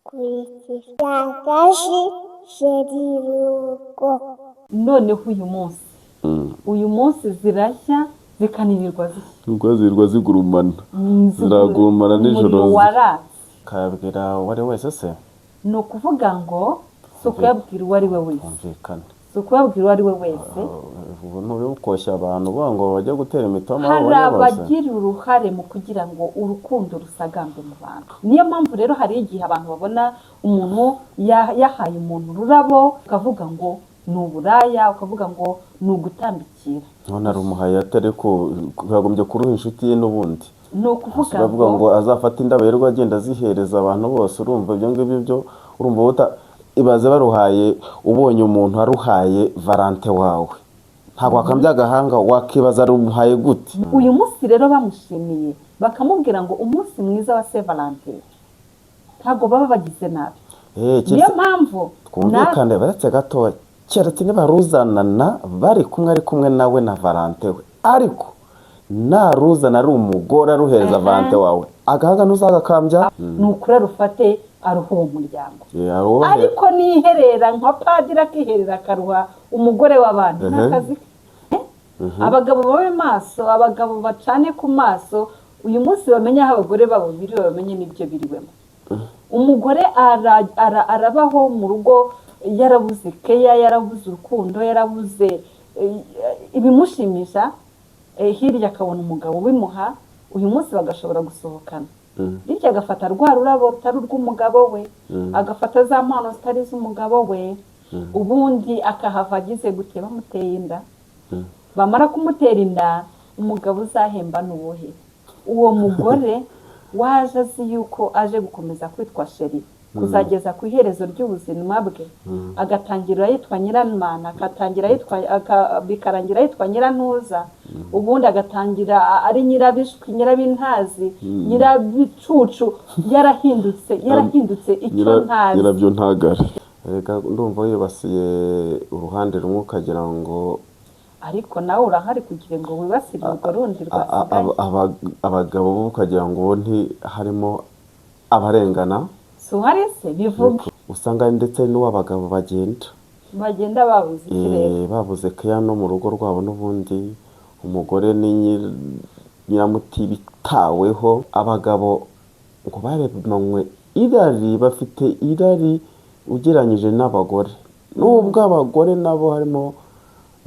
kurikira gashi sherirugo. Noneho uyu munsi zirashya zikanirirwa zirwa zigurumana ziragurumana nijoro kabwira wari wese se ni ukuvuga ngo si ukuyabwira uwo ari we wese si ukuyabwira uwo ari we wese ubu ntubibukoshya abantu ngo bajya gutera imitoma hari abagira uruhare mu kugira ngo urukundo rusagambe mu bantu. Niyo mpamvu rero hari igihe abantu babona umuntu yahaye umuntu ururabo ukavuga ngo ni uburaya, ukavuga ngo ni ugutambikira. none ari umuhaye atari ko yagombye kuruha inshuti ye n'ubundi. Ni ukuvuga ngo azafata indabo yerwa agenda azihereza abantu bose. Urumva ibyo ngibyo byo urumva ibaze baruhaye ubonye umuntu aruhaye Valente wawe ntabwo akambya agahanga wakibaza arumuhaye gute. Uyu munsi rero bamushimiye bakamubwira ngo umunsi mwiza wa Saint Valentin ntabwo baba bagize nabi. Niyo mpamvu twumvikane baretse gatoya keretse nibaruzanana bari kumwe ari kumwe nawe na Valente we, ariko naruzana ari umugore aruhereza Valente wawe agahanga ntuzagakambya ni ukuri rufate aruha uwo muryango. Ariko niherera nka padiri akiherera akaruha umugore w'abandi n'akazi. Abagabo babe maso, abagabo bacane ku maso uyu munsi bamenye aho abagore babo biriwe, bamenye n'ibyo biriwemo. Umugore arabaho mu rugo yarabuze keya, yarabuze urukundo, yarabuze ibimushimisha, hirya akabona umugabo bimuha. Uyu munsi bagashobora gusohokana, bityo agafata rwa rurabo rutari urw'umugabo we, agafata za mpano zitari iz'umugabo we, ubundi akahava agize gute bamuteye inda. Bamara kumutera inda umugabo uzahemba n'uwohe? Uwo mugore waje azi yuko aje gukomeza kwitwa sheri kuzageza ku iherezo ry'ubuzima bwe, agatangira yitwa Nyiramana, bikarangira yitwa Nyirantuza, ubundi agatangira ari Nyirabishwi, Nyirabintazi, Nyirabicucu, yarahindutse icyo ntazi. Nyirabyo ntagare. Reka ndumva yibasiye uruhande rumwe ukagira ngo ariko nawe urahari kugira ngo wibasire urwo rundi rwasigaye. Abagabo bo ukagira ngo harimo abarengana. Suhari se bivuga usanga ndetse n'uw'abagabo bagenda babuze ikirere, babuze keya no mu rugo rwabo. N'ubundi umugore ni nyiramuti bitaweho. Abagabo ngo baremanywe irari, bafite irari ugereranyije n'abagore, nubwo abagore nabo harimo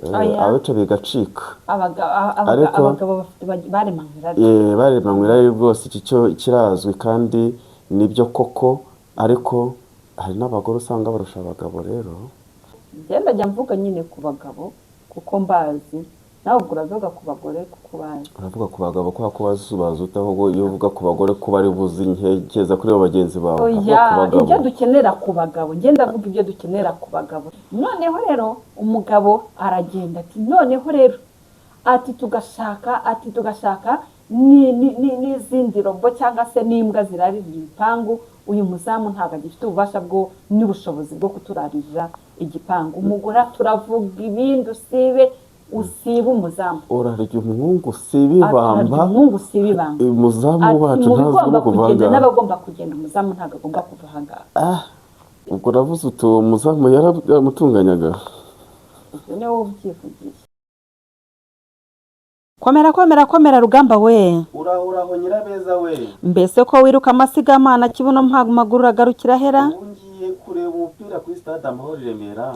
abaca bigacika. Abagabo baremanywe irari rwose. iki cyo kirazwi kandi nibyo koko, ariko hari n'abagore usanga barusha abagabo. Rero ngenda njya mvuga nyine ku bagabo kuko mbazi, nawe uravuga ku bagore kuko bazi. uravuga ku bagabo kubera ko bazi utaho. Iyo uvuga ku bagore ko bari buzi nkekeza kuri bagenzi bawe. Ibyo dukenera ku bagabo, ngenda avuga ibyo dukenera ku bagabo. Noneho rero umugabo aragenda ati noneho rero ati tugashaka n'izindi robo cyangwa se n'imbwa zirarira igipangu. Uyu muzamu ntabwo agifite ububasha bwo n'ubushobozi bwo kuturarira igipangu. Umugore turavuga ibindi usibe umuzamu. Urarya umwungu usibe ibamba. Umuzamu wacu ntazagomba kuvanga. N'abagomba kugenda umuzamu ntabwo agomba kuva ahangaha. Ubwo uravuze uti uwo muzamu yaramutunganyaga. Ibyo niwe ubyivugiye. Komera Rugamba we. Uraho Nyirabeza we. Mbese ko wiruka amasigamana kibuno maguru agarukira hera? Ngiye kureba umupira kuri stade Amahoro i Remera.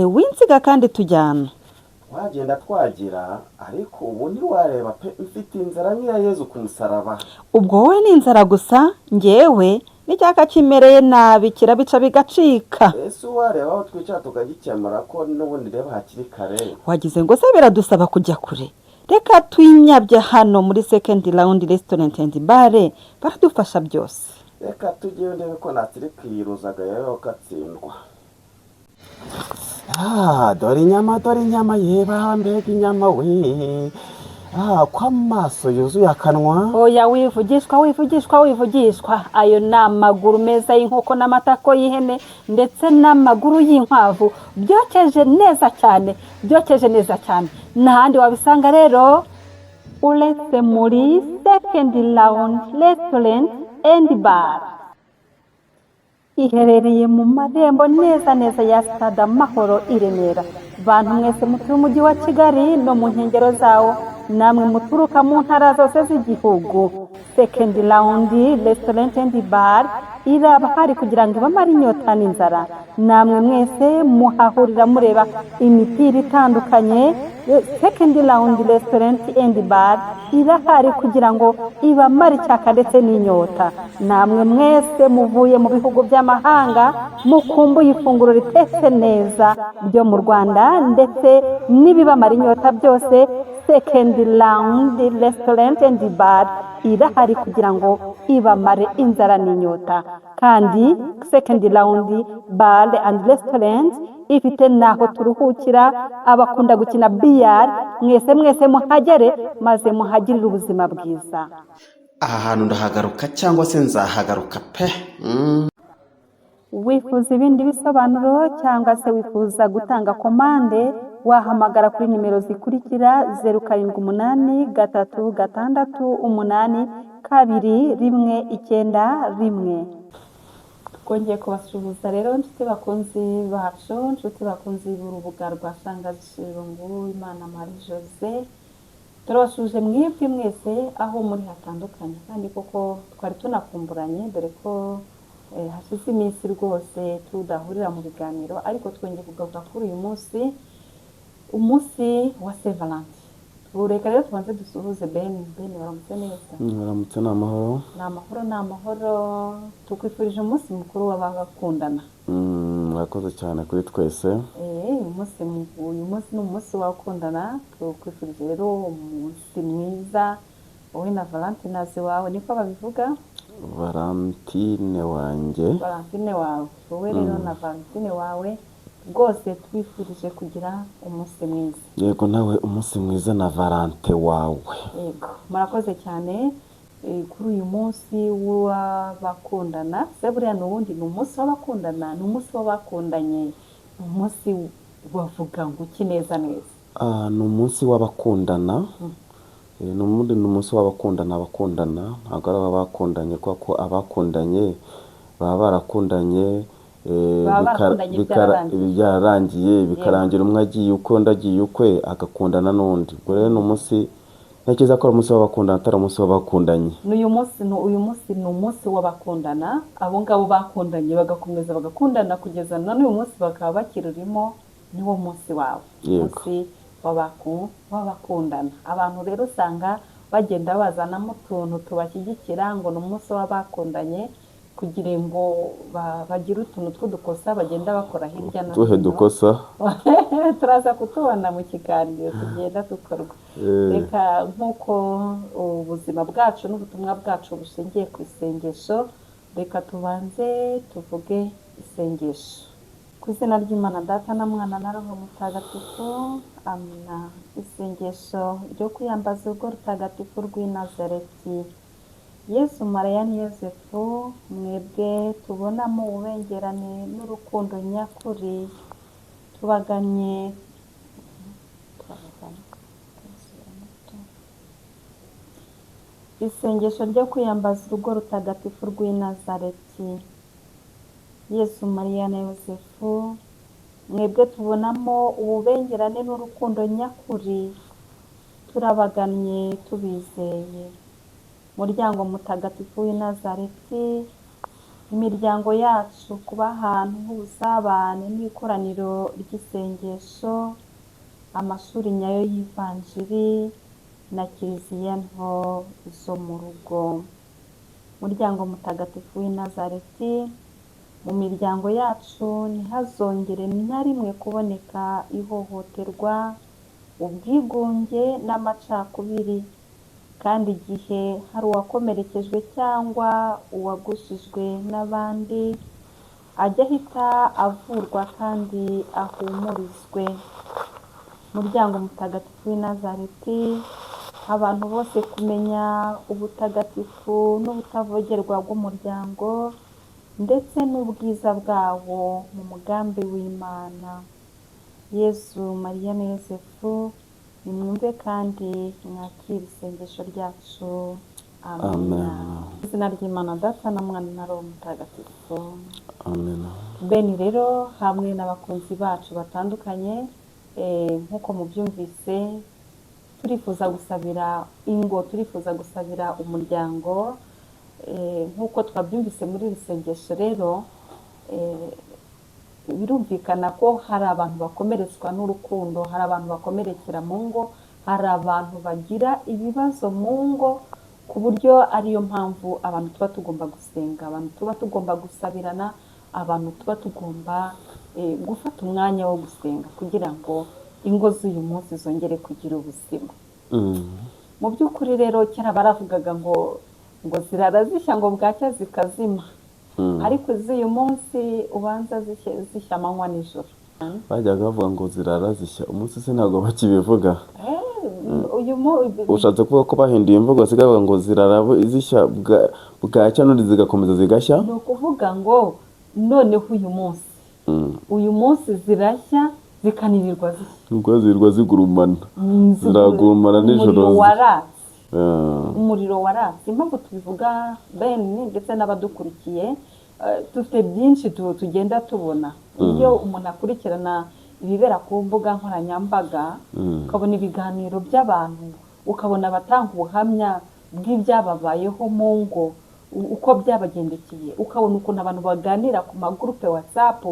Winsiga kandi tujyana. Wagenda twagira ariko ubu ntiwareba pe, mfite inzara nk'iya Yezu ku musaraba. Ubwo wowe ni inzara gusa, ngewe n'icyaka kimereye nabi kirabica bigacika. Ese wareba aho twicara tukagikemura ko n'ubundi reba hakiri kare. Wagize ngo se biradusaba kujya kure? Reka twinyabye hano muri second round restaurant and bar, baradufasha byose. Reka tugiye ndebe ko natiri kwiruzaga yayo katsindwa. Dore inyama yeba mbega inyama we. Kwa maso yuzuye akanwa. Oya wivugishwa. Ayo ni amaguru meza y'inkoko n'amatako y'ihene ndetse n'amaguru y'inkwavu byokeje neza cyane. N'ahandi wabisanga rero uretse muri second round restaurant and bar. iherereye mu marembo neza neza ya stade Amahoro i Remera. Bantu mwese mutuye umujyi wa Kigali no mu nkengero zawo, namwe muturuka mu ntara zose z'igihugu, Second Round Restaurant and Bar iraba hari kugira ngo ibamare inyota n'inzara. Namwe mwese muhahurira mureba imipira itandukanye. Second Round Restaurant and Bar irahari kugira ngo ibamare icyaka ndetse n'inyota. Namwe mwese muvuye mu bihugu by'amahanga mukumbuye ifunguro ritetse neza ryo mu Rwanda ndetse n'ibibamara inyota byose, Second Round Restaurant and Bar irahari kugira ngo ibamare inzara n'inyota. Kandi Second Round Bar and Restaurant ifite naho turuhukira abakunda gukina biyari. Mwese muhagere maze muhagirire ubuzima bwiza. aha hantu ndahagaruka cyangwa se nzahagaruka pe. Wifuza ibindi bisobanuro cyangwa se wifuza gutanga komande, wahamagara kuri nimero zikurikira: 0786382191. Twongeye kubasuhuza rero inshuti bakunzi bacu, inshuti bakunzi b'urubuga rwa Shangazi Shirungu Imana Marie Jose. Turabashuje mwebwe mwese aho muri hatandukanye, kandi koko twari tunakumburanye dore ko hashize iminsi rwose tudahurira mu biganiro, ariko twongeye kugaruka kuri uyu munsi, umunsi wa Saint Valentin. Reka rero tubanze dusuhuze Ben. Waramutse neza? Waramutse n'amahoro. N'amahoro. Tukwifurije umunsi mukuru w'abakundana. Murakoze cyane kuri twese. Uyu munsi ni umunsi w'abakundana. Tukwifurije rero umunsi mwiza wowe na Valentinazi wawe, niko babivuga? Valentine wanjye. Valentine wawe. Wowe rero na Valentine wawe rwose twifurije kugira umunsi mwiza. Yego nawe umunsi mwiza na Valente wawe. Yego murakoze cyane. Kuri uyu munsi w'abakundana, se buriya n'ubundi ni umunsi w'abakundana, ni umunsi w'abakundanye, ni umunsi bavuga ngo iki neza neza? Ni umunsi w'abakundana. Ni umunsi w'abakundana. Abakundana ntabwo ari abakundanye, kuko abakundanye baba barakundanye byararangiye, bikarangira umwe agiye ukwe undi agiye ukwe agakundana n'undi. Ubwo rero ni umunsi ntekereza ko ari umunsi w'abakundana atari umunsi w'abakundanye. Uyu munsi ni umunsi w'abakundana, abo ngabo bakundanye bagakomeza bagakundana kugeza none uyu munsi bakaba bakirurimo, niwo munsi wawe. Umunsi w'abakundana. Abantu rero usanga bagenda bazanamo utuntu tubashyigikira ngo ni umunsi w'abakundanye, kugira ngo bagire utuntu tw'udukosa bagenda bakora hirya no hino. Tuhe dukosa turaza kutubona mu kiganiro tugenda dukorwa. Reka nk'uko ubuzima bwacu n'ubutumwa bwacu bushingiye ku isengesho, reka tubanze tuvuge isengesho. Ku izina ry'Imana Data na Mwana na Roho Mutagatifu, amina. Isengesho ryo kwiyambaza urwo rutagatifu rw'i Nazareti. Yesu, Mariya na Yosefu, mwebwe tubonamo ububengerane n'urukundo nyakuri, tubaganye isengesho ryo kwiyambaza urugo rutagatifu rw'i Nazareti. Yesu, Mariya na Yosefu, mwebwe tubonamo ububengerane n'urukundo nyakuri, turabaganye tubizeye. Muryango mutagatifu w'i Nazareti, imiryango yacu kuba ahantu h'ubusabane n'ikoraniro ry'isengesho, amashuri nyayo y'ivanjiri na kiliziya nto zo mu rugo. Muryango mutagatifu w'i Nazareti, mu miryango yacu ntihazongere na rimwe kuboneka ihohoterwa, ubwigunge n'amacakubiri, kandi igihe hari uwakomerekejwe cyangwa uwagushijwe n'abandi, ajya ahita avurwa kandi ahumurizwe. Muryango mutagatifu w'i Nazareti, abantu bose kumenya ubutagatifu n'ubutavogerwa bw'umuryango ndetse n'ubwiza bwawo mu mugambi w'Imana. Yesu, Mariya na Yosefu, nimwumve kandi mwakire isengesho ryacu. amina. Izina ry'Imana Data na Mwana na Roho Mutagatifu. amen. Beni rero hamwe n'abakunzi bacu batandukanye, nk'uko mubyumvise, turifuza gusabira ingo, turifuza gusabira umuryango, nk'uko twabyumvise muri iri sengesho rero, birumvikana ko hari abantu bakomeretswa n'urukundo, hari abantu bakomerekera mu ngo, hari abantu bagira ibibazo mu ngo, ku buryo ariyo mpamvu abantu tuba tugomba gusenga, abantu tuba tugomba gusabirana, abantu tuba tugomba gufata umwanya wo gusenga kugira ngo ingo z'uyu munsi zongere kugira ubuzima. Mu by'ukuri rero kera baravugaga ngo zirara zishya ngo bwacya zikazima, ariko iz'uyu munsi ubanza zishya amanywa n'ijoro. bajyaga bavuga ngo zirara zishya, umunsi se ntabwo bakibivuga. ushatse kuvuga ko bahinduye imvugo basigaye bavuga ngo zirara zishya bwacya n'undi zigakomeza zigashya. Ni ukuvuga ngo noneho uyu munsi zirashya zikanirirwa zishya, ubwo zirirwa zigurumana, ziragurumana nijoro. Umuriro waratse. Impamvu tubivuga bene ndetse n'abadukurikiye, dufite byinshi tugenda tubona iyo umuntu akurikirana ibibera ku mbuga nkoranyambaga, ukabona ibiganiro by'abantu, ukabona abatanga ubuhamya bw'ibyababayeho mu ngo, uko byabagendekeye, ukabona ukuntu abantu baganira ku magurupe WhatsApp,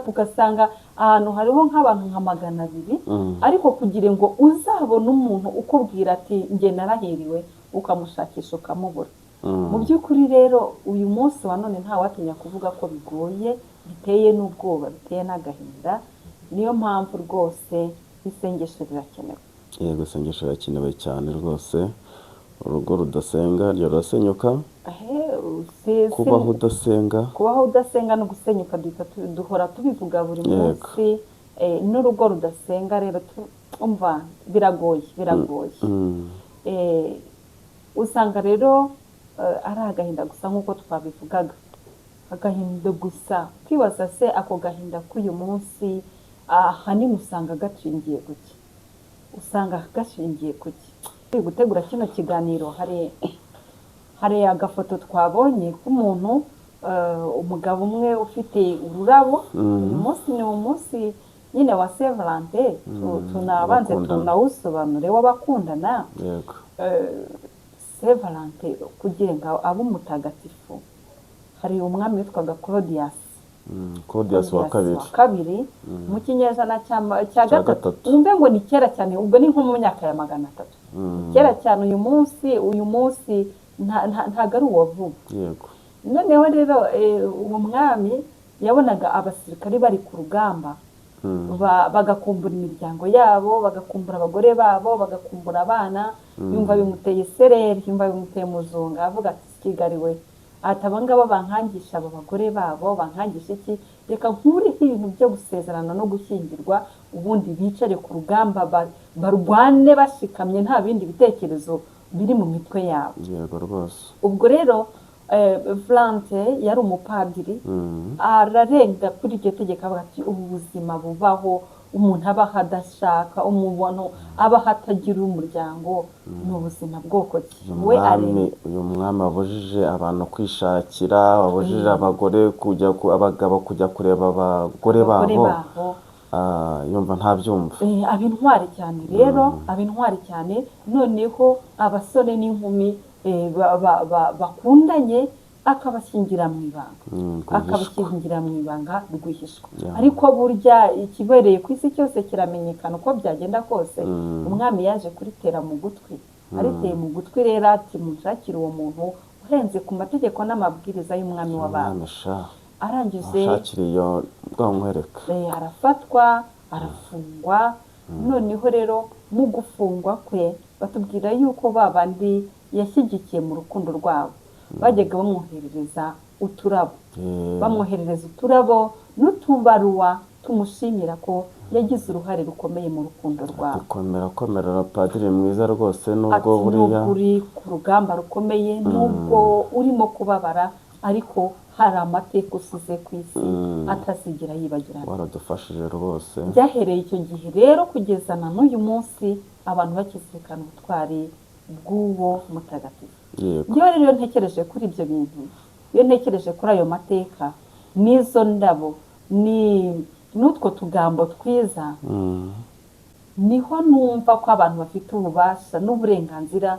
ugasanga ahantu hariho nk'abantu nka 200, ariko kugira ngo uzabone umuntu ukubwira ati njye narahiriwe, ukamushakisha ukamubura. Mu by'ukuri rero uyu munsi wa none nta watinya kuvuga ko bigoye, biteye n'ubwoba, biteye n'agahinda. Niyo mpamvu rwose isengesho rirakenewe. Yego, isengesho rirakenewe cyane rwose. Urugo rudasenga rurasenyuka. Kubaho udasenga no gusenyuka duhora tubivuga buri munsi. N'urugo rudasenga rero umva biragoye. Usanga rero ari agahinda gusa nk'uko twabivugaga, agahinda gusa. Kwibaza se ako gahinda k'uyu munsi ahanini usanga gashingiye kuki? Gutegura kino kiganiro hari agafoto twabonye k'umuntu, umugabo umwe ufite ururabo. Uyu munsi ni umunsi nyine wa Saint Valentin, tunabanze tunawusobanure w'abakundana. Saint Valentin kugira ngo abe umutagatifu, hari umwami witwaga Claudius wa kabiri mu kinyejana cya gatatu. Umbe ngo ni kera cyane, ubwo ni nko mu myaka ya 300. Kera cyane. Uyu munsi ntago ari uwa vuba. Noneho rero uwo mwami yabonaga abasirikari bari ku rugamba, bagakumbura imiryango yabo, bagakumbura abagore babo, bagakumbura abana. Yumva bimuteye isereri, yumva bimuteye muzunga, avuga ati Kigali we, ati abangaba bankangisha aba bagore babo, bankangisha iki? Reka nkuriho ibintu byo gusezerana no gushyingirwa, ubundi bicare ku rugamba barwane bashikamye, nta bindi bitekerezo biri mu mitwe yabo. Yego rwose. Ubwo rero Valente yari umupadiri, ararenga kuri iryo tegeko avuga ati ubu buzima bubaho, umuntu abaho adashaka, umuntu abaho atagira umuryango, ni ubuzima bwoko ki? Uyu mwami wabujije abantu kwishakira, wabujije abagore abagabo kujya kureba abagore babo. Yumva ntabyumva. Abintwari cyane rero, abintwari cyane. Noneho abasore n'inkumi bakundanye akabashyingira mu ibanga rwihishwa. Ariko burya ikibereye ku isi cyose kiramenyekana uko byagenda kose. Umwami yaje kuritera mu gutwi, ariteye mu gutwi rero ati munshakire uwo muntu urenze ku mategeko n'amabwiriza y'umwami w'abantu. Arangije arafatwa, arafungwa. Noneho rero mu gufungwa kwe batubwira yuko babandi yashyigikiye mu rukundo rwabo bajyaga bamwoherereza uturabo n'utubaruwa tumushimira ko yagize uruhare rukomeye mu rukundo rwabo. Komera padiri mwiza rwose, nubwo buriya uri ku rugamba rukomeye, nubwo urimo kubabara, ariko hari amateka usize ku isi atazigera yibagirana. Waradufashije rwose. Byahereye icyo gihe rero kugeza na n'uyu munsi abantu bakizirikana ubutwari bw'uwo mutagatifu. yego iyo rero ntekereje kuri ibyo bintu, iyo ntekereje kuri ayo mateka n'izo ndabo n'utwo tugambo twiza, niho numva ko abantu bafite ububasha n'uburenganzira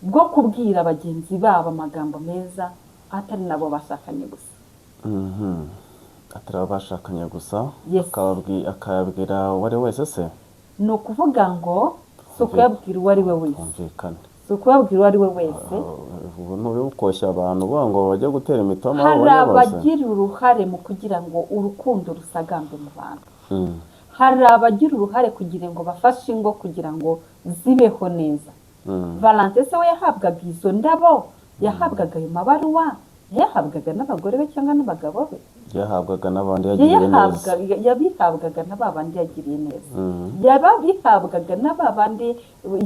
bwo kubwira bagenzi babo amagambo meza atari nabo bashakanye gusa. atari abo bashakanye gusa, Yes. akayabwira uwo ari we wese se, ni ukuvuga ngo si ukuyabwira uwo ari we wese, bumvikane. si ukuyabwira uwo ari we wese. ubu ntubibukoshya abantu uvuga ngo bajye gutera imitoma abo hari bajya bose. abagira uruhare mu kugira ngo urukundo rusagambe mu bantu. Hari abagira uruhare kugira ngo bafashe ingo kugira ngo zibeho neza. Valante se we yahabwaga izo ndabo, yahabwaga ayo mabaruwa, yahabwaga n'abagore be cyangwa n'abagabo be, yahabwaga n'abandi yagiriye neza, yabihabwaga na ba bandi yagiriye neza, yabihabwaga na ba bandi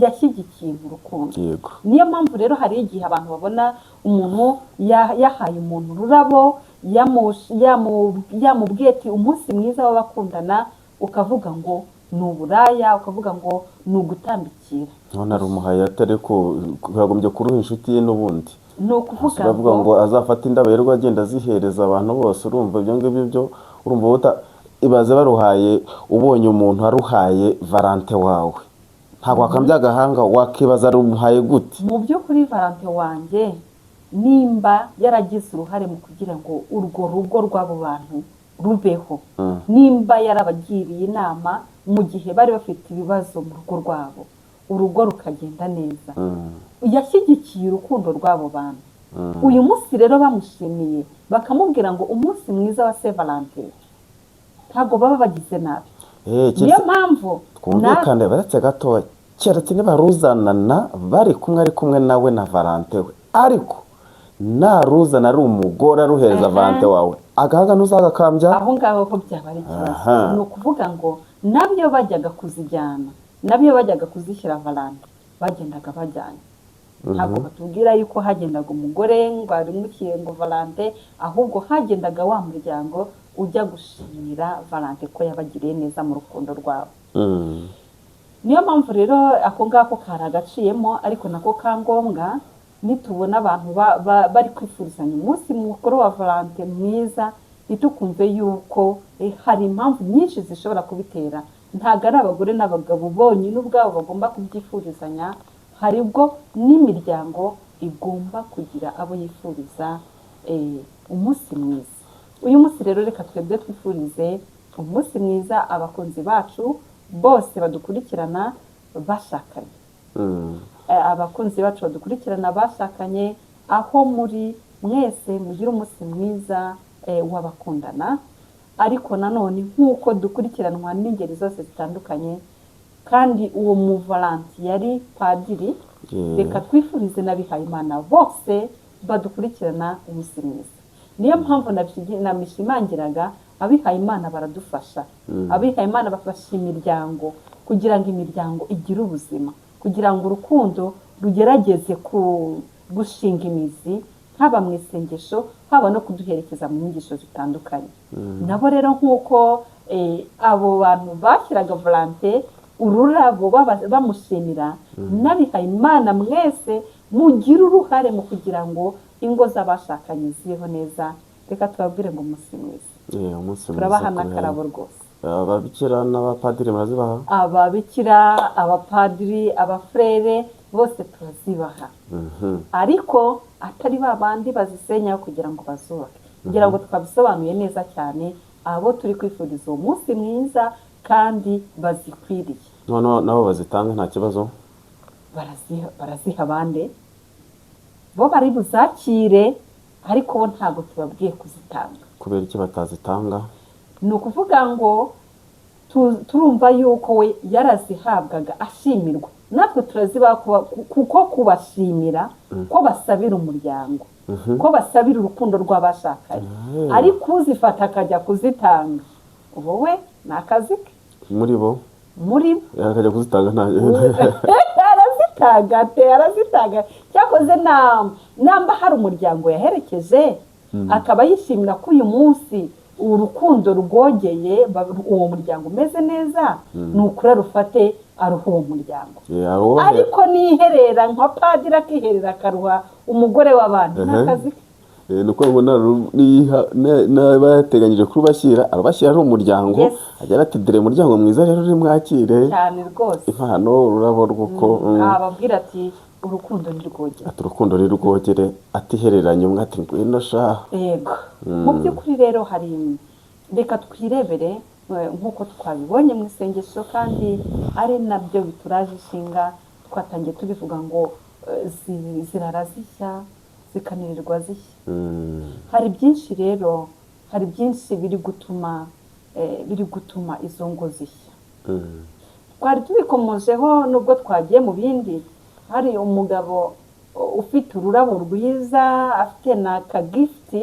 yashyigikiye mu rukundo. yego Niyo mpamvu rero hari igihe abantu babona umuntu yahaye umuntu ururabo, yamubwiye ati umunsi mwiza w'abakundana, ukavuga ngo ni uburaya, ukavuga ngo ni ugutambikira. none ari umuhaye atari ko yagombye kuruha inshuti ye n'ubundi. Ni ukuvuga bavuga ngo azafata indabo yirirwa agenda azihereza abantu bose. Urumva ibyo ngibyo byo, urumva ibaze baruhaye, ubonye umuntu aruhaye Valante wawe, ntabwo wakambye agahanga wakibaza arumuhaye gute. mu by'ukuri Valante wanjye nimba yaragize uruhare mu kugira ngo urwo rugo rw'abo bantu rubeho, nimba yarabagiriye inama mu gihe bari bafite ibibazo mu rugo rwabo, urugo rukagenda neza, yashyigikiye urukundo rw'abo bantu. Uyu munsi rero bamushimiye bakamubwira ngo umunsi mwiza wa Saint Valentin, ntabwo baba bagize nabi. Niyo mpamvu twumvikane baretse gatoya, keretse nibaruzanana bari kumwe nawe na Valante we, ariko naruzana ari umugore aruhereza Valante wawe, agahanga ntuzagakambya. aho ngaho ko byaba ari ikibazo. Ni ukuvuga ngo nabyo bajyaga kuzijyana, nabyo bajyaga kuzishyira Valante, bagendaga bajyanye. Ntabwo batubwira yuko hagendaga umugore ngo arimukiye ngo Valante, ahubwo hagendaga wa muryango ujya gushimira Valante ko yabagiriye neza mu rukundo rwabo. Niyo mpamvu rero ako ngako kari agaciyemo, ariko nako ka ngombwa. Nitubona abantu bari kwifurizanya umunsi mukuru wa Valante mwiza, ntitukumve yuko hari impamvu nyinshi zishobora kubitera. Ntabwo ari abagore n'abagabo bonyine ubwabo bagomba kubyifurizanya, hari ubwo n'imiryango igomba kugira abo yifuriza umunsi mwiza. Uyu munsi rero reka twebwe twifurize umunsi mwiza abakunzi bacu bose badukurikirana bashakanye. Abakunzi bacu badukurikirana bashakanye, aho muri mwese mugire umunsi mwiza w'abakundana. Ariko nanone nk'uko dukurikiranwa n'ingeri zose zitandukanye, kandi uwo mu Valante yari padiri, reka twifurize n'abihaye Imana bose badukurikirana umunsi mwiza. Niyo mpamvu nabishimangiraga, abihaye Imana baradufasha, abihaye Imana bafasha imiryango kugira ngo imiryango igire ubuzima, kugira ngo urukundo rugerageze gushinga imizi, haba mu isengesho, haba no kuduherekeza mu nyigisho zitandukanye. Nabo rero nk'uko abo bantu bashyiraga Valante ururabo bamushimira, n'abihaye Imana mwese mugire uruhare mu kugira ngo ingo z'abashakanye zibeho neza. Reka tubabwire ngo umunsi mwiza, turabaha n'akarabo rwose. Ababikira n'abapadiri murazibaha? Ababikira, abapadiri, abafurere bose turazibaha, ariko atari ba bandi bazisenya kugira ngo bazubake. Kugira ngo twabisobanuye neza cyane, abo turi kwifuriza uwo munsi mwiza kandi bazikwiriye. Nabo bazitanga nta kibazo, baraziha abandi, bo bari buzakire, ariko bo ntabwo tubabwiye kuzitanga. Kubera iki batazitanga? Ni ukuvuga ngo turumva yuko we yarazihabwaga ashimirwa, natwe turazibaha kuko kubashimira ko basabira umuryango, ko basabira urukundo rw'abashakanye. Ariko uzifata akajya kuzitanga, wowe ni akazi ke. Muri bo akajya kuzitanga arazitanga. Cyakoze namba hari umuryango yaherekeje, akaba yishimira ko uyu munsi urukundo rwogeye uwo muryango umeze neza ni ukuri rufate aruha uwo muryango ariko niherera nka padiri akiherera akaruha umugore w'abandi n'akazi ke ni uko bateganyije kurubashyira arubashyira ari umuryango agira ati dore muryango mwiza rero uri mwakire cyane rwose impano ururabo rw'uko ababwira ati urukundo ni rwogere ati urukundo ni rwogere atihereranye umwe ati ngwino sha yego mu by'ukuri rero hari reka twirebere nk'uko twabibonye mu isengesho kandi ari nabyo bituraje ishinga twatangiye tubivuga ngo zirara zishya zikanirirwa zishya hari byinshi rero hari byinshi biri gutuma izo ngo zishya twari tubikomojeho nubwo twagiye mu bindi hari umugabo ufite ururabo rwiza afite na kagifuti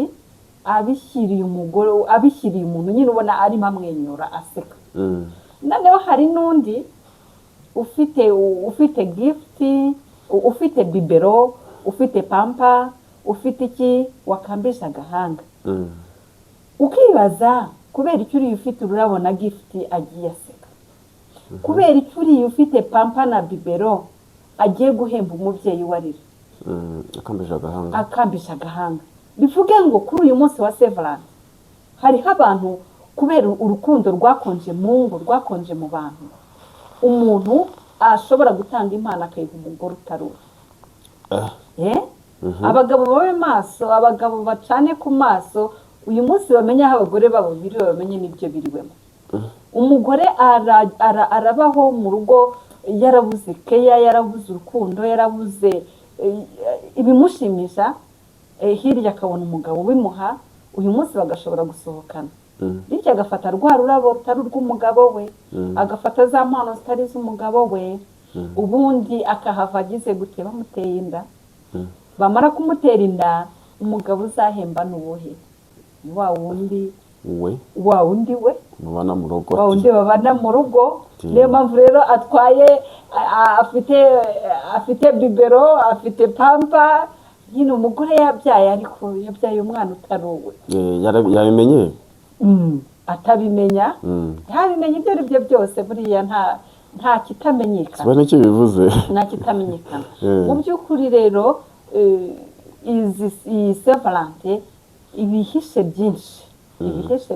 abishyiriye umugore abishyiriye umuntu nyine ubona arimo amwenyura aseka noneho hari n'undi ufite gifuti ufite bibero ufite pampa ufite iki wakambije agahanga ukibaza kubera icyo uriye ufite ururabo na gifuti agiye aseka kubera icyo uriye ufite pampa na bibero agiye guhemba umubyeyi warira akambije agahanga bivuge ngo kuri uyu munsi wa severance hariho abantu kubera urukundo rwakonje mu ngo rwakonje mu bantu umuntu ashobora gutanga impano akayiha umugore utarura abagabo babe maso abagabo bacane ku maso uyu munsi bamenye aho abagore babo biriwe bamenye n'ibyo biriwemo umugore arabaho mu rugo yarabuze keya yarabuze urukundo yarabuze ibimushimisha hirya akabona umugabo ubimuha uyu munsi bagashobora gusohokana bityo agafata rwa rurabo rutari urw'umugabo we agafata za mpano zitari iz'umugabo we ubundi akahava agize gute bamuteye inda bamara kumutera inda umugabo uzahemba n'uwuhe wa wundi we babana mu rugo wa wundi babana mu rugo niyo mpamvu rero atwaye afite bibero afite pampa nyine umugore yabyaye ariko yabyaye umwana utari uwe yabimenye atabimenya ntabimenya ibyo ari byo byose buriya nta kitamenyekana kiba nicyo bivuze nta kitamenyekana mu by'ukuri rero iyi severance ibihishe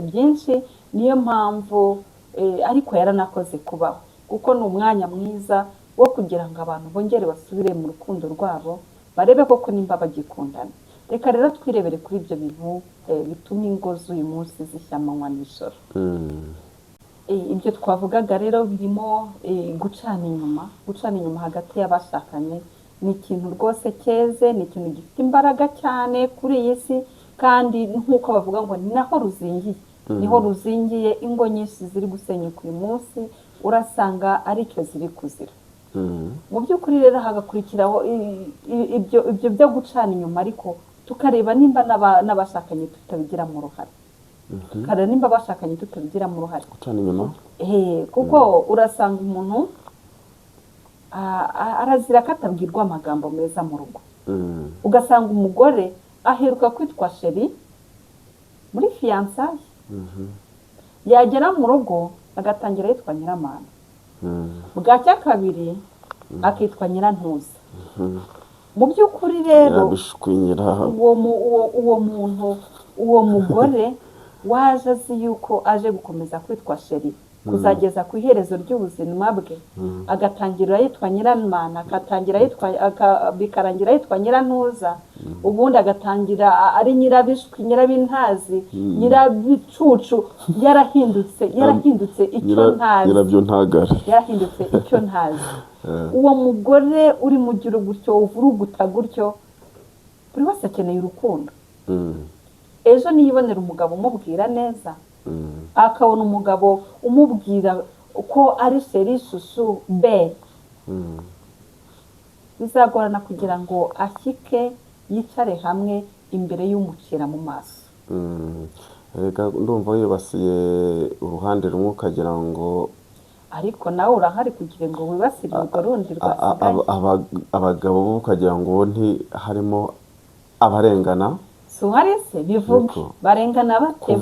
byinshi niyo mpamvu ariko yaranakoze kubaho kuko ni umwanya mwiza wo kugira ngo abantu bongere basubire mu rukundo rwabo barebe koko nimba bagikundana reka rero twirebere kuri ibyo bintu bituma ingo z'uyu munsi zishya amanywa n'ijoro ibyo twavugaga rero birimo gucana inyuma hagati y'abashakanye ni ikintu rwose cyeze ni ikintu gifite imbaraga cyane kuri iyi si kandi nk'uko bavuga ngo ni naho ruzingiye ingo nyinshi ziri gusenyuka uyu munsi urasanga aricyo ziri kuzira mu by'ukuri rero hagakurikiraho ibyo byo gucana inyuma ariko tukareba nimba n'abashakanye tutabigiramo uruhare tukareba nimba abashakanye tutabigiramo uruhare gucana inyuma kuko urasanga umuntu arazira ko atabwirwa amagambo meza mu rugo ugasanga umugore aheruka kwitwa sheri muri fiyansaye yagera mu rugo agatangira yitwa nyiramana bwacya kabiri akitwa nyirantuza mu by'ukuri rero uwo mugore waje azi yuko aje gukomeza kwitwa sheri kuzageza ku iherezo ry'ubuzima bwe agatangira yitwa nyiramana bikarangira yitwa nyirantuza ubundi agatangira ari nyirabishwi nyirabintazi nyirabicucu yarahindutse icyo ntazi uwo mugore uri mu gihe gutyo uvuruguta gutyo buri wese akeneye urukundo ejo niyibonera umugabo umubwira neza akabona umugabo umubwira ko ari sheri shushu be bizagorana kugira ngo ashyike yicare hamwe imbere y'umucira mu maso reka ndumva wibasiye uruhande rumwe ukagira ngo ariko nawe urahari kugira ngo wibasire urwo rundi rwasigaye abagabo bo ukagira ngo harimo abarengana si uhari se bivuge Yego. barengana bate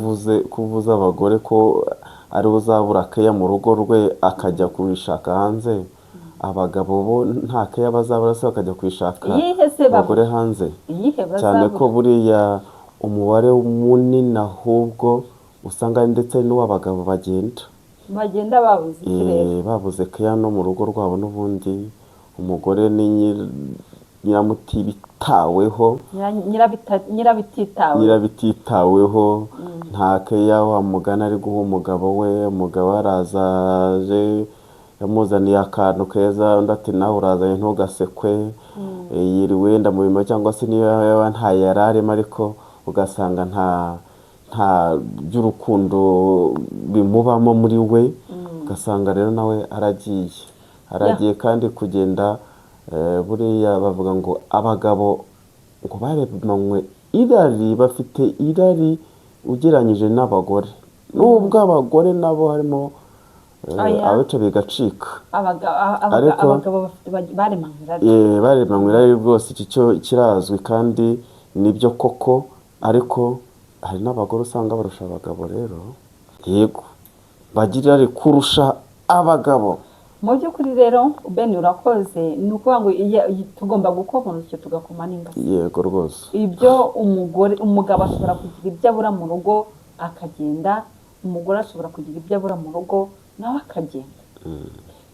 kuvuza abagore ko ari uzabura keya mu rugo rwe akajya kubishaka hanze, abagabo bo nta keya bazabura se bakajya kubishaka iyihe se abagore babura hanze, iyihe cyane ko bazabura buriya umubare munini ahubwo usanga ndetse n'uw'abagabo bagenda bagenda babuze ikirere babuze keya no mu rugo rwabo, n'ubundi umugore ni nyiramutibitaweho, nyirabititawe nyirabititaweho, nta keya wa mugana ari guha umugabo we, umugabo arazaje yamuzaniye akantu keza, undi ati nawe urazanye ntugasekwe, yiriwe wenda mu mirimo cyangwa se niyo yaba nta yari arimo, ariko ugasanga nta by'urukundo bimubamo muri we, ugasanga rero nawe aragiye kandi kugenda. Buriya bavuga ngo abagabo ngo baremanywe irari, bafite irari ugereranyije n'abagore, nubwo abagore nabo harimo abica bigacika, abagabo baremanywe irari rwose, iki cyo kirazwi kandi nibyo koko, ariko hari n'abagore usanga barusha abagabo, rero yego bagira irari kurusha abagabo. mu by'ukuri rero bene urakoze, ni ukuvuga ngo tugomba gukora icyo tugakoma n'ingasi. Yego rwose, ibyo umugabo ashobora kugira ibyo abura mu rugo akagenda, umugore ashobora kugira ibyo abura mu rugo nawe akagenda.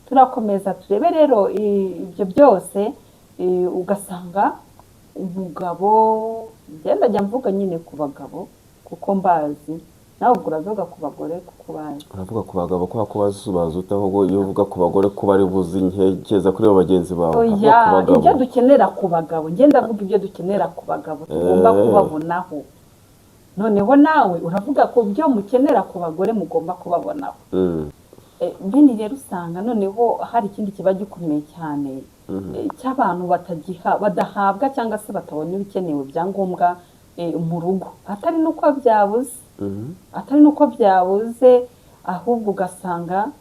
Turakomeza turebe rero ibyo byose, ugasanga umugabo ngenda njya mvuga nyine ku bagabo kuko mbazi, nawe ubwo uravuga ku bagore kuko bazi. uravuga ku bagabo kubera ko bazi utaho, iyo uvuga ku bagore ko bari buzi nkekeza kuri bo bagenzi bawe. Oya, ibyo dukenera ku bagabo, ngenda avuga ibyo dukenera ku bagabo tugomba kubabonaho, noneho nawe uravuga ko byo mukenera ku bagore mugomba kubabonaho. Bene rero usanga noneho hari ikindi kiba gikomeye cyane, cy'abantu badahabwa cyangwa se batabona ibikenewe byangombwa mu rugo, atari n'uko byabuze, ahubwo ugasanga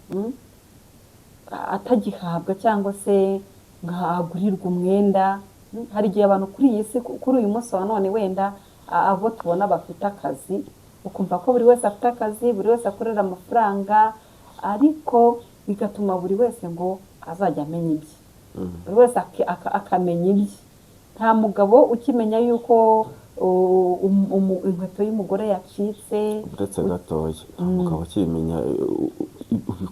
atagihabwa cyangwa se agurirwa umwenda. Hari igihe abantu kuri iyi si, kuri uyu munsi wa none, wenda abo tubona bafite akazi, ukumva ko buri wese afite akazi, buri wese akorera amafaranga, ariko bigatuma buri wese ngo azajya amenya ibye, buri wese akamenya ibye. Nta mugabo ukimenya yuko inkweto y'umugore yacitse. Uretse gatoya, umugabo ukimenya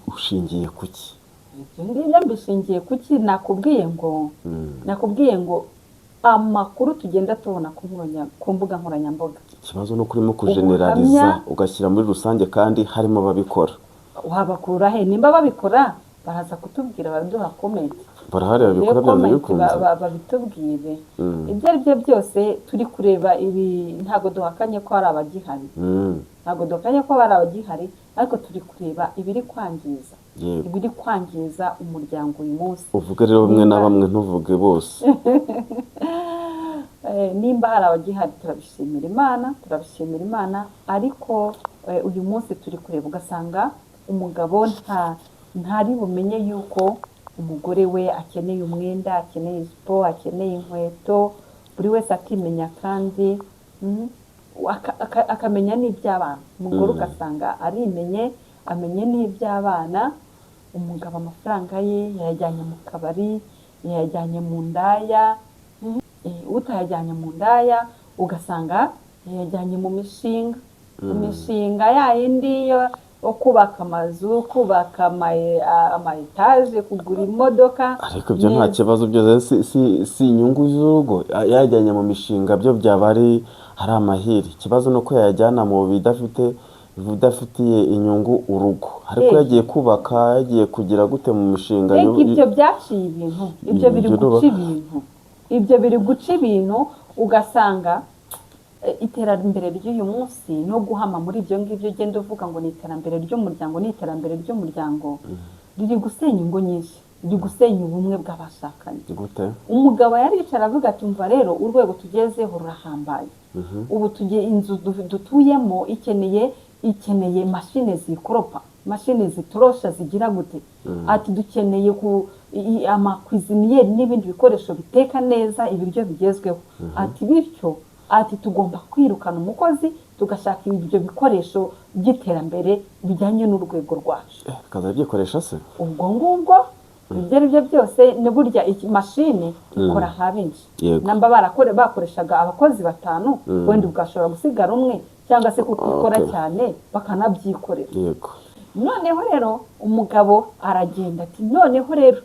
ushingiye kuki? Ibyo mbishingiye kuki? Nakubwiye ngo amakuru tugenda tubona ku mbuga nkoranyambaga. Ikibazo ni uko urimo kujeneraliza ugashyira muri rusange kandi harimo ababikora. Wabakura he? Nimba babikora baraza kutubwira, baraduha komenti, barahari babikora byanze bikunze, babitubwire. Ibyo ari byo byose turi kureba ibi, ntabwo duhakanye ko hari abagihari, ariko turi kureba ibiri kwangiza umuryango uyu munsi. uvuge rero bamwe na bamwe, ntuvuge bose. Nimba hari abagihari turabishimira Imana, ariko uyu munsi turi kureba ugasanga umugabo ntari bumenye yuko umugore we akeneye umwenda, akeneye ijipo, akeneye inkweto, buri wese akimenya kandi akamenya n'iby'abana. Umugore ugasanga amenye n'iby'abana, umugabo amafaranga ye yayajyanye mu kabari, yayajyanye mu ndaya, utayajyanye mu ndaya ugasanga yayajyanye mu mishinga yayindi yo kubaka amazu, kubaka ama-etaje, kugura imodoka. Ariko ibyo nta kibazo, byose si inyungu z'urugo. Yajyanye mu mishinga byo byaba ari amahire. Ikibazo ni uko yayajyana mu bidafitiye inyungu urugo, ariko yagiye kubaka, yagiye kugira gute mu mishinga. Ibyo byaciye ibintu, ibyo biri guca ibintu, ugasanga iterambere ry'uyu munsi no guhama muri ibyo ngibyo ugenda uvuga ngo ni iterambere ry'umuryango, riri gusenya ingo nyinshi, riri gusenya ubumwe bw'abashakanye. Umugabo yaricara avuga ati umva rero urwego tugezeho rurahambaye, ubu inzu dutuyemo ikeneye mashine zikoropa, mashine zitorosha, zigira gute, ati dukeneye amakwiziniyeri n'ibindi bikoresho biteka neza ibiryo bigezweho, ati bityo ati tugomba kwirukana umukozi tugashaka ibyo bikoresho by'iterambere bijyanye n'urwego rwacu. Kaza byikoresha se ubwo ngubwo ibyo ari byo byose ni burya mashini ikora habinshi. Namba bakoreshaga abakozi 5 wenda ugashobora gusigara umwe cyangwa se kuko ukora cyane bakanabyikorera. Yego. Noneho rero umugabo aragenda ati noneho rero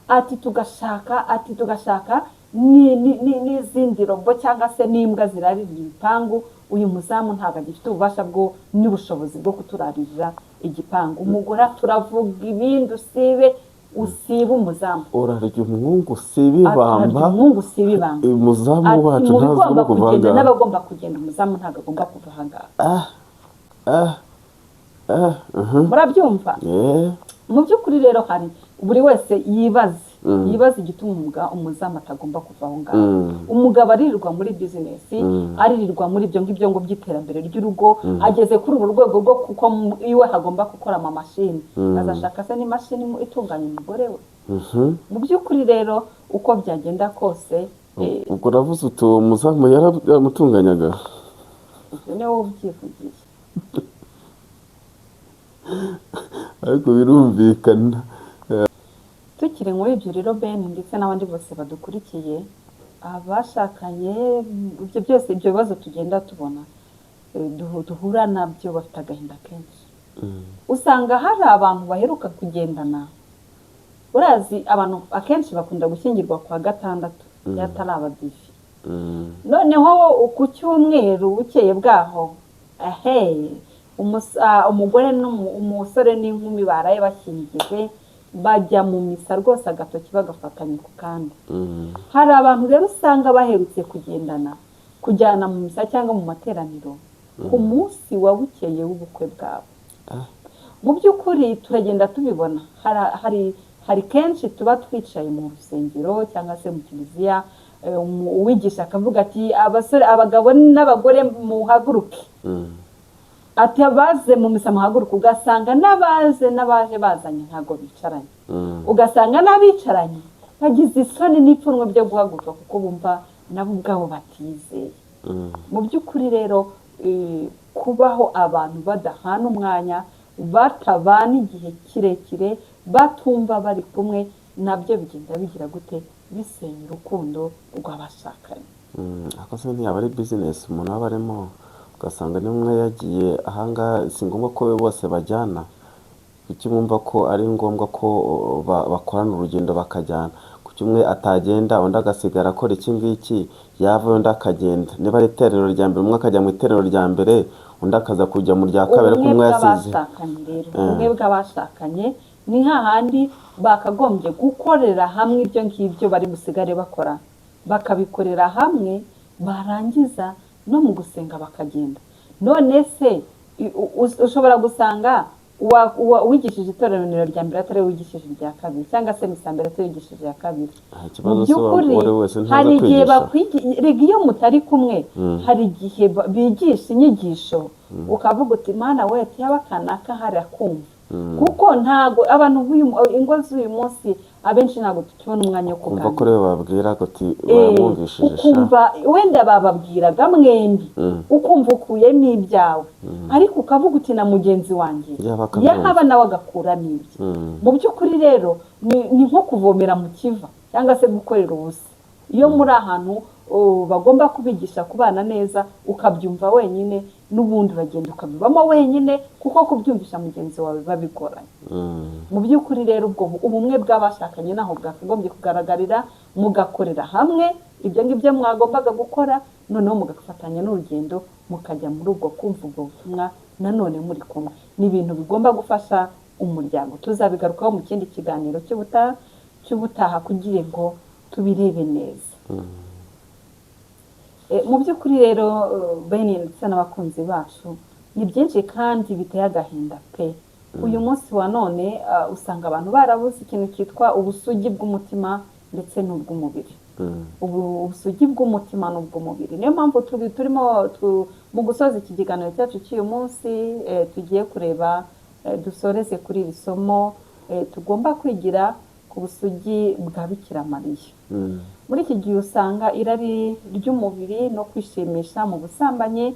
ati tugashaka n'izindi robo cyangwa se n'imbwa zirarira igipangu. Uyu muzamu ntabwo agifite ububasha bwo n'ubushobozi bwo kuturarira igipangu. Umugore turavuga ibindi usibe umuzamu. Urarya umwungu usibe ibamba. Umuzamu wacu ntazagomba kuvanga. N'abagomba kugenda umuzamu ntabwo agomba kuva hangara. Murabyumva? Mu by'ukuri rero hari buri wese yibaza igituma umuzamu atagomba kuva aho ngaho. Umugabo aririrwa muri bizinesi, aririrwa muri ibyo ngibyo ngo by'iterambere ry'urugo, ageze kuri uru rwego rwo kuko iwe hagomba gukora amamashini, azashaka se n'imashini itunganya umugore we. Mu by'ukuri rero uko byagenda kose ubwo uravuze uti uwo muzamu yaramutunganyaga. Ni wowe ubyivugiye. Ariko birumvikana. Tukiri muri ibyo rero Ben ndetse n'abandi bose badukurikiye, abashakanye ibyo byose ibyo bibazo tugenda tubona duhura nabyo bafite agahinda kenshi. Usanga hari abantu baheruka kugendana, urazi abantu akenshi bakunda gushyingirwa kwa gatandatu yatari abadivi. Noneho ku cyumweru bukeye bwaho umugore umusore n'inkumi baraye bashyingirwe bajya mu misa rwose agatoki bagafatanya ku kandi. Hari abantu rero usanga baherutse kujyana mu misa cyangwa mu materaniro ku munsi wa bukeye w'ubukwe bwabo. Mu by'ukuri turagenda tubibona, hari kenshi tuba twicaye mu rusengero cyangwa se mu kiliziya, uwigisha akavuga ati abagabo n'abagore muhaguruke, ati abaze mu misa muhaguruka. Ugasanga n'abaje bazanye ntago bicaranye, ugasanga n'abicaranye bagize isoni n'ipfunwe byo guhaguruka kuko bumva nabo ubwabo batizeye. Mu by'ukuri rero kubaho abantu badahana umwanya, batabana igihe kirekire, batumva bari kumwe, nabyo bigenda bigira gute bisenya urukundo rw'abashakanye. Akoze ntiyaba ari business umuntu aba arimo, ugasanga n'umwe yagiye ahangaha si ngombwa ko bose bajyana. Kuki mwumva ko ari ngombwa ko bakorana urugendo bakajyana? Kuki umwe atagenda undi agasigara akora iki ngiki, yava undi akagenda? Niba ari iterero rya mbere umwe akajya mu iterero rya mbere undi akaza kujya mu rya kabiri ko umwe yasize. Ubumwe bw'abashakanye ni hahandi bakagombye gukorera hamwe ibyo ngibyo bari busigare bakora, bakabikorera hamwe, barangiza no mu gusenga bakagenda. None se ushobora gusanga wigishije itorero rya mbere atari wigishije irya kabiri, cyangwa se misa mbere atari wigishije irya kabiri. Mu by'ukuri hari igihe iyo mutari kumwe, hari igihe bigisha inyigisho ukavuga uti mana we yaba kanaka hari akumva. Kuko ntago abantu ingo z'uyu munsi abenshi ntago tukibona umwanya wo kuganira. Kumva ko rero babwira ati bamwumvishije ukumva wenda bababwiraga mwembi ukumva ukuyemo ibyawe, ariko ukavuga uti na mugenzi wanjye yaba nawe agakura n'ibye. Mu by'ukuri rero ni nko kuvomera mu kiva cyangwa se gukorera ubusa. Iyo muri ahantu bagomba kubigisha kubana neza, ukabyumva wenyine, n'ubundi uragenda ukabibamo wenyine, kuko kubyumvisha mugenzi wawe babigoranye. Mu by'ukuri rero ubwo ubumwe bw'abashakanye naho bwakagombye kugaragarira, mugakorera hamwe ibyo ngibyo mwagombaga gukora, noneho mugafatanya n'urugendo mukajya muri ubwo kumva ubwo butumwa nanone muri kumwe. Ni ibintu bigomba gufasha umuryango. Tuzabigarukaho mu kindi kiganiro cy'ubutaha kugira ngo tubirebe neza. Mu by'ukuri rero bene ndetse n'abakunzi bacu, ni byinshi kandi biteye agahinda pe. Uyu munsi wa none usanga abantu barabuze ikintu cyitwa ubusugi bw'umutima ndetse n'ubw'umubiri. Ubusugi bw'umutima n'ubw'umubiri, niyo mpamvu turimo mu gusoza iki kiganiro cyacu cy'uyu munsi tugiye kureba dusoreze kuri iri somo tugomba kwigira ku busugi bwa Bikira Mariya. Muri iki gihe usanga irari ry'umubiri no kwishimisha mu busambanyi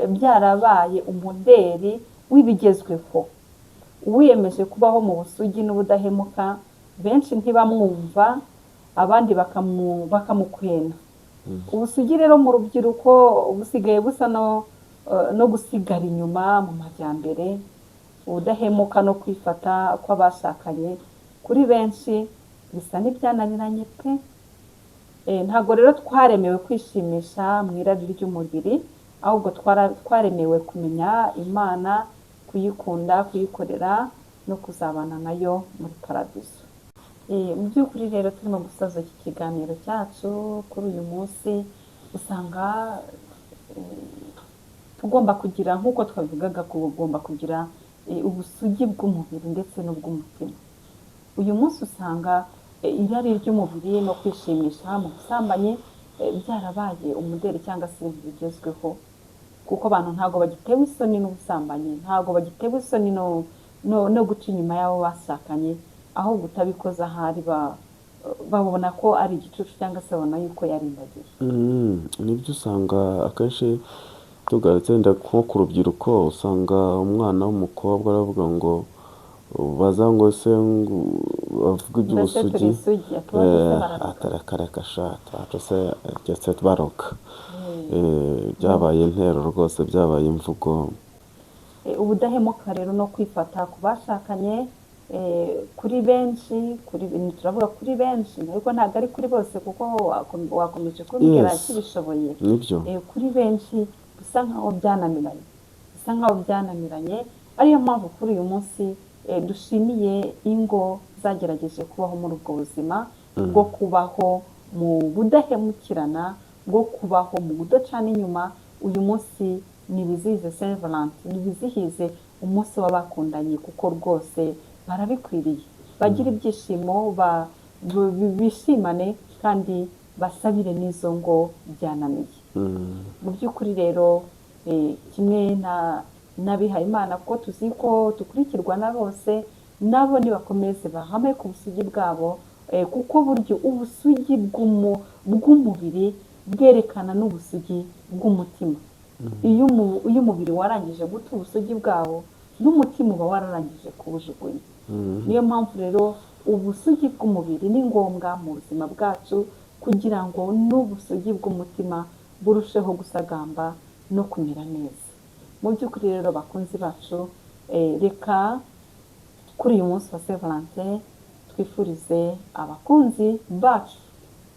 byarabaye umuderi w'ibigezweho. Uwiyemeje kubaho mu busugi n'ubudahemuka benshi ntibamwumva, abandi bakamukwena. Ubusugi rero mu rubyiruko busigaye busa no gusigara inyuma mu majyambere. Ubudahemuka no kwifata kw'abashakanye kuri benshi bisa n'ibyananiranye pe. Ntabwo rero twaremewe kwishimisha mu irari ry'umubiri, ahubwo twaremewe kumenya Imana, kuyikunda, kuyikorera no kuzabana nayo muri paradiso. Mu by'ukuri rero turimo gusoza iki kiganiro cyacu kuri uyu munsi, usanga tugomba kugira, nk'uko twabivugaga, ugomba kugira ubusugi bw'umubiri ndetse n'ubw'umutima. Uyu munsi usanga irari ry'umubiri no kwishimisha mu busambanyi byarabaye umuderi cyangwa se ibintu bigezweho, kuko abantu ntabwo bagitewe isoni n'ubusambanyi, ntabwo bagitewe isoni no guca inyuma y'abo bashakanye, ahubwo utabikoze ahari babona ko ari igicucu cyangwa se babona yuko yarindagiye. Nibyo usanga akenshi tugarutse nko ku rubyiruko, usanga umwana w'umukobwa aravuga ngo baza ngo se bavuga iby'ubusugi, atarakareka shata se cyose baroka. Byabaye intero rwose, byabaye imvugo. Ubudahemuka rero no kwifata ku bashakanye kuri benshi, turavuga kuri benshi ariko ntabwo ari kuri bose, kuko wakomeje kubwira kibishoboye. Kuri benshi bisa nkaho byananiranye, ariyo mpamvu kuri uyu munsi dushimiye ingo zagerageje kubaho muri ubwo buzima bwo kubaho mu budahemukirana, bwo kubaho mu kudacana inyuma. Uyu munsi nibizihize Saint Valentin, nibizihize umunsi w'abakundanye, kuko rwose barabikwiriye. Bagira ibyishimo, bishimane kandi basabire n'izo ngo byananiye. Mu by'ukuri rero kimwe n'abihaye Imana, kuko tuzi ko dukurikirwa na bose, nabo nibakomeze bahame ku busugi bwabo, kuko buryo ubusugi bw'umubiri bwerekana n'ubusugi bw'umutima. Iyo umubiri warangije guta ubusugi bwawo, n'umutima uba wararangije kuwujugunya. Niyo mpamvu rero ubusugi bw'umubiri ni ngombwa mu buzima bwacu, kugira ngo n'ubusugi bw'umutima burusheho gusagamba no kumera neza. Mu by'ukuri rero bakunzi bacu, reka kuri uyu munsi wa Saint Valentin twifurize abakunzi bacu,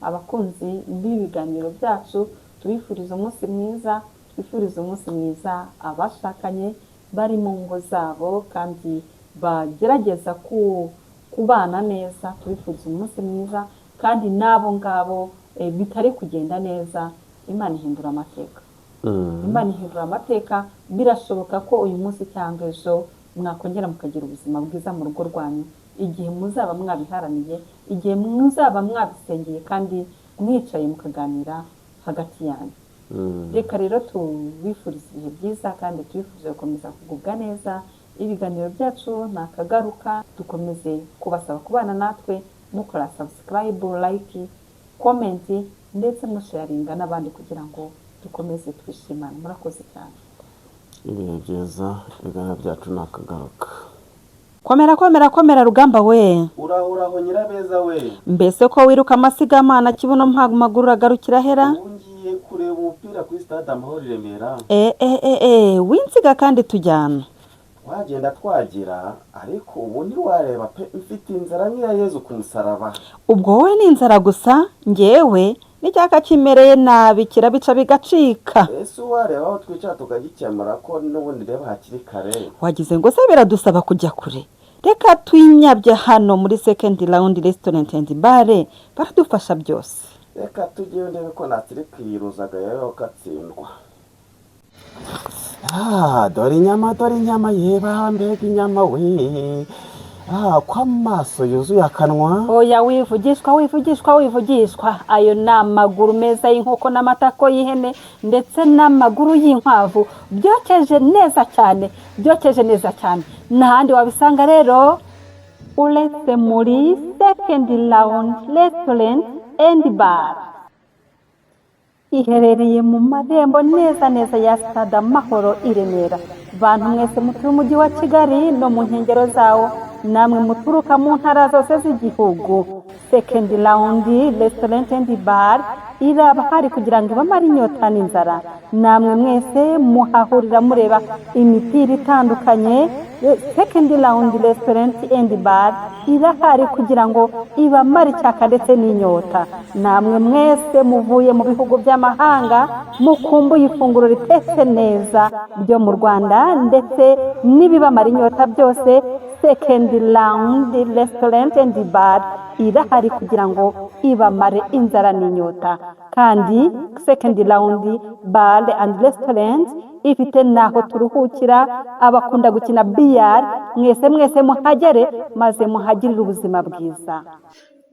abakunzi b'ibiganiro byacu, tubifurize umunsi mwiza, twifurize umunsi mwiza abashakanye bari mu ngo zabo kandi bagerageza kubana neza, tubifurize umunsi mwiza. Kandi n'abo ngabo bitari kugenda neza, Imana ihindura amateka. Imana ihindura amateka. Birashoboka ko uyu munsi cyangwa ejo mwakongera mukagira ubuzima bwiza mu rugo rwanyu, igihe muzaba mwabiharaniye, igihe muzaba mwabisengeye kandi mwicaye mukaganira hagati yanyu. Reka rero tubifurize ibihe byiza kandi tubifurije gukomeza kugubwa neza. Ibiganiro byacu nakagaruka, dukomeze kubasaba kubana natwe, mukora subscribe, like, comment ndetse musharinga n'abandi, kugira ngo dukomeze twishimane. Murakoze cyane. Ibihe byiza, ibiganiro byacu nakagaruka. Komera Rugamba we. Uraho Nyirabeza we. Mbese ko wiruka amasigamana kibuno maguru agarukira hera? Ngiye kureba umupira kuri stade Amahoro i Remera. Winsiga kandi tujyana. Wagenda twagira, ariko ubu ntiwareba pe, mfite inzara nk'iya Yezu ku musaraba. Ubwo wowe ni inzara gusa, njyewe n'icyaka kimereye nabi kirabica bigacika. Ese wareba aho twicara tukagikemura ko n'ubundi reba hakiri kare. Wagize ngo se biradusaba kujya kure? Reka twinyabye hano muri Second Round Restaurant and Bar, baradufasha byose. Reka tujyeyo ndebe ko natiri kwiruzaga yayo katsindwa. Dore inyama yeba, mbega inyama we. Kwa maso yuzuye akanwa. Oya wivugishwa. Ayo ni amaguru meza y'inkoko n'amatako y'ihene ndetse n'amaguru y'inkwavu, byokeje neza cyane. N'ahandi wabisanga rero uretse muri Second Round Restaurant and Bar. Iherereye mu marembo neza neza ya Stade Amahoro i Remera. Bantu mwese mutuye umujyi wa Kigali no mu nkengero zawo, namwe muturuka mu ntara zose z'igihugu. Second Round Restaurant and Bar iraba hari kugira ngo ibamare inyota n'inzara. Namwe mwese muhahurira mureba imipira itandukanye. Second Round Restaurant and Bar irahari kugira ngo ibamare icyaka ndetse n'inyota. Namwe mwese muvuye mu bihugu by'amahanga mukumbuye ifunguro ritetse neza ryo mu Rwanda ndetse n'ibibamara inyota byose, Second Round Restaurant and Bar irahari kugira ngo ibamare inzara n'inyota. Kandi Second Round Bar and Restaurant ifite naho turuhukira, abakunda gukina biyari mwese muhagere maze muhagirire ubuzima bwiza.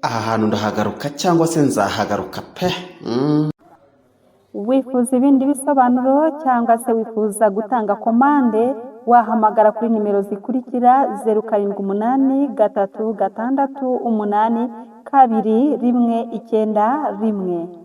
aha hantu ndahagaruka cyangwa se nzahagaruka pe. Wifuza ibindi bisobanuro cyangwa se wifuza gutanga komande, wahamagara kuri nimero zikurikira: 0783 668 291.